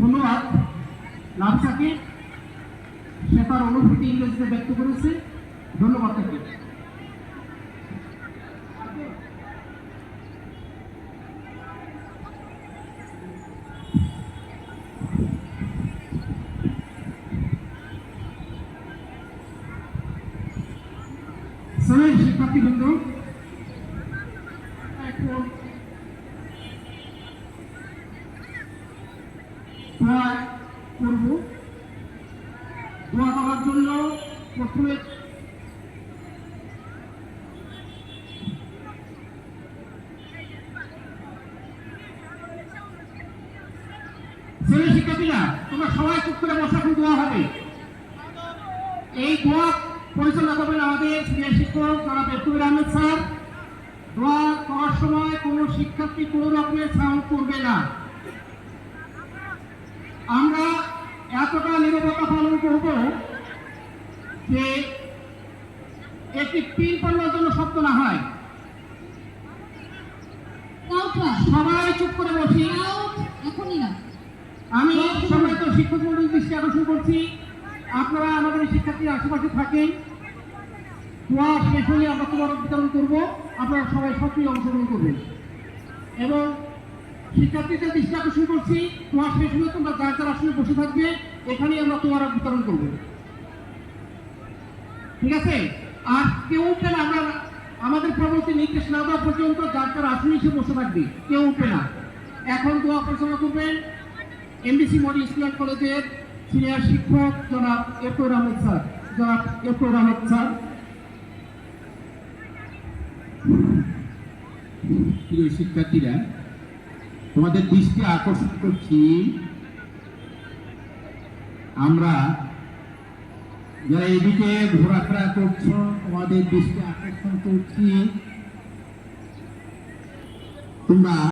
ধন্যবাদ নাফিসাকে, সে তার অনুভূতি ইংরেজিতে ব্যক্ত করেছে। ধন্যবাদ তাকে। শ্রেণীর শিক্ষার্থীবৃন্দ, এখন দোয়া করব। দোয়া করার জন্য প্রথমে শ্রেণীর শিক্ষার্থীরা তোমরা সবাই চুপ করে বসে, এখন দোয়া হবে। এই দোয়া পরিচালনা করবেন আমাদের সিনিয়র শিক্ষক জনাব এফতুর আহমেদ স্যার। দোয়া করার সময় কোনো শিক্ষার্থী কোনো রকমের সাউন্ড করবে না। আমরা এতটা নীরবতা পালন করব যে একটি পিন পড়ার জন্য শব্দ না হয়। সবাই চুপ করে বসি, এখনই না। আমি সম্মানিত শিক্ষক মন্ডলীর দৃষ্টি আকর্ষণ করছি, আপনারা আমাদের শিক্ষার্থীর আশেপাশে থাকেন। দোয়া শেষ হলে আমরা তোমার বিতরণ করব, আপনারা সবাই সক্রিয় অংশগ্রহণ করবেন। এবং শিক্ষার্থীদের দৃষ্টি আকর্ষণ করছি, দোয়া শেষ হলে তোমরা যার যার আসলে বসে থাকবে, এখানেই আমরা তোমার বিতরণ করব, ঠিক আছে? আর কেউ উঠবে না, আমরা আমাদের পরবর্তী নির্দেশ না দেওয়া পর্যন্ত যার যার আসলে এসে বসে থাকবে, কেউ উঠবে না। এখন দোয়া পরিচালনা করবেন এমডিসি মডেল স্কুল কলেজের সিনিয়র শিক্ষক জনাব এফতুর আহমেদ স্যার। জনাব এফতুর আহমেদ স্যার। প্রিয় শিক্ষার্থীরা, তোমাদের দৃষ্টি আকর্ষণ করছি, আমরা যারা এদিকে ঘোরাফেরা করছো তোমাদের দৃষ্টি আকর্ষণ করছি, তোমরা